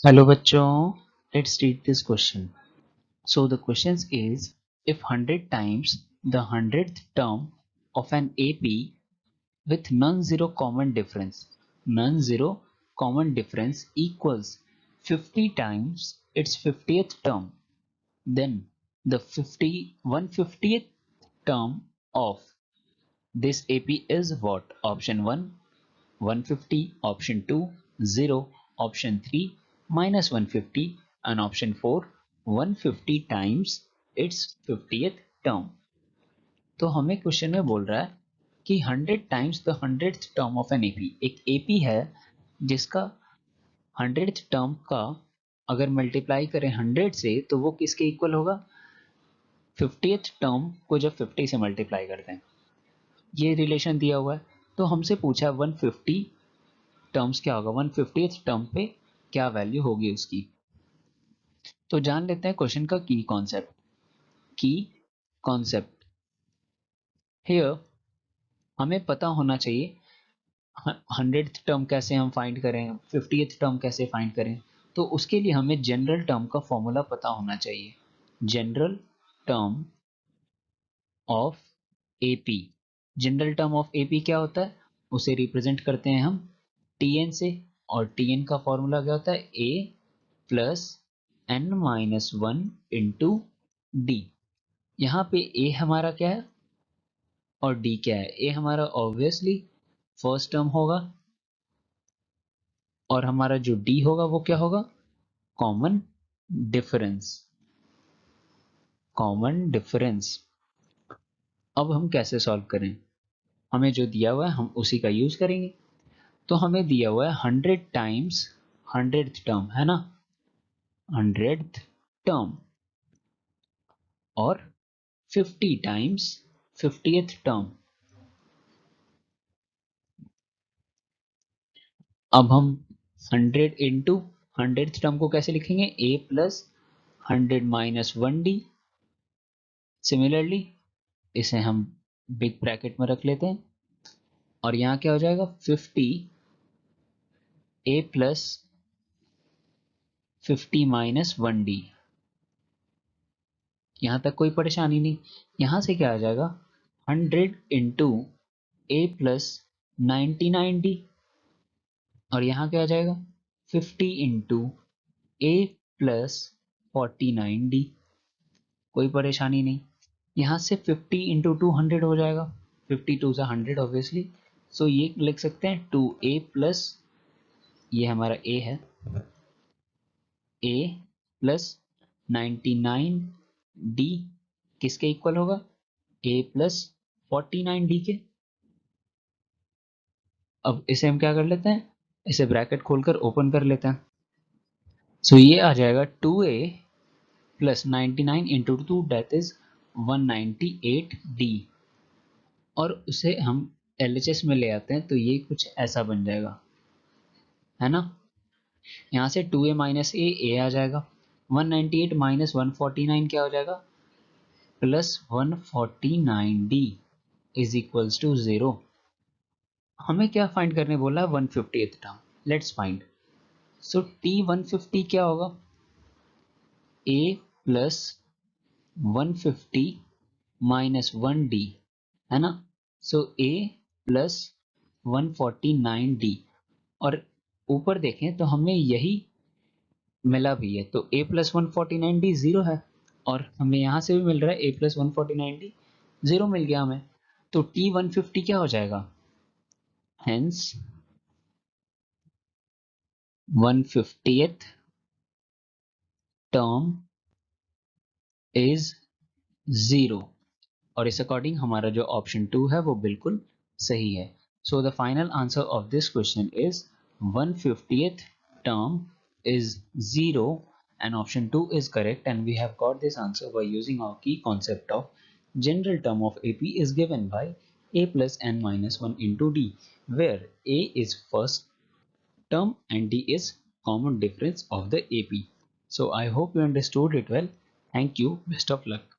Hello बच्चों, let's read this question. So the question is, if 100 times the 100th term of an AP with non-zero common difference equals 50 times its 50th term, then the 150th term of this AP is what? Option 1, 150, option 2, 0, option 3, minus 150, and option 4, 150 times its 50th term. तो हमें question में बोल रहा है कि 100 times the 100th term of an AP, एक AP है जिसका 100th टर्म का अगर मल्टीप्लाई करें 100 से तो वो किसके इक्वल होगा? 50th टर्म को जब 50 से मल्टीप्लाई करते हैं, ये रिलेशन दिया हुआ है। तो हमसे पूछा 150 टर्म्स क्या होगा, 150th टर्म पे क्या वैल्यू होगी उसकी। तो जान लेते हैं क्वेश्चन का की कॉन्सेप्ट हियर। हमें पता होना चाहिए 100th टर्म कैसे हम फाइंड करें, 50th टर्म कैसे फाइंड करें। तो उसके लिए हमें जनरल टर्म का फॉर्मूला पता होना चाहिए। General term of AP, general term of AP क्या होता है, उसे रिप्रेजेंट करते हैं हम टीएन से, और टीएन का फॉर्मूला क्या होता है, A plus N minus one into D. यहाँ पे ए हमारा क्या है और डी क्या है। ए हमारा ऑब्वियसली फर्स्ट टर्म होगा, और हमारा जो डी होगा वो क्या होगा, कॉमन डिफरेंस। कॉमन डिफरेंस अब हम कैसे सॉल्व करें, हमें जो दिया हुआ है हम उसी का यूज करेंगे। तो हमें दिया हुआ है 100 टाइम्स 100th टर्म, है ना, 100th टर्म, और 50 टाइम्स 50th टर्म। अब हम 100 इंटू 100th टर्म को कैसे लिखेंगे, ए प्लस 100 माइनस 1d। सिमिलरली इसे हम बिग ब्रैकेट में रख लेते हैं, और यहाँ क्या हो जाएगा, 50 ए प्लस 50 माइनस 1d। यहाँ तक कोई परेशानी नहीं। यहाँ से क्या आ जाएगा, 100 इंटू ए प्लस 99d, और यहाँ क्या आ जाएगा, 50 इंटू ए प्लस 49d। कोई परेशानी नहीं। यहाँ से 50 इंटू 200 हो जाएगा, 52 से 100 ऑब्वियसली। सो ये लिख सकते हैं 2a प्लस, ये हमारा a है, a प्लस 99d किसके इक्वल होगा, a प्लस 49d के। अब इसे हम क्या कर लेते हैं, इसे ब्रैकेट खोलकर ओपन कर लेते हैं। सो ये आ जाएगा 2a plus 99 into 2 that is 198d, और उसे हम LHS में ले आते हैं तो ये कुछ ऐसा बन जाएगा, है ना। यहाँ से 2a माइनस ए आ जाएगा, 198 माइनस 149 क्या हो जाएगा, plus 149d is equals to 0। हमें क्या फाइंड करने बोला है, 150th term. Let's find. So T 150 क्या होगा, a प्लस 150 माइनस 1d, है ना। सो a प्लस 149d, और ऊपर देखें तो हमें यही मिला भी है, तो a प्लस 149d 0 है, और हमें यहाँ से भी मिल रहा है a प्लस 149d 0 मिल गया हमें। तो t 150 क्या हो जाएगा, हेंस 150th टर्म इज 0, और इस अकॉर्डिंग हमारा जो ऑप्शन 2 है वो बिल्कुल सही है। So the final answer of this question is 150th term is 0, and option 2 is correct, and we have got this answer by using our key concept of general term of AP is given by a plus n minus 1 into d, where a is first term and d is common difference of the AP. So I hope you understood it well. Thank you. Best of luck.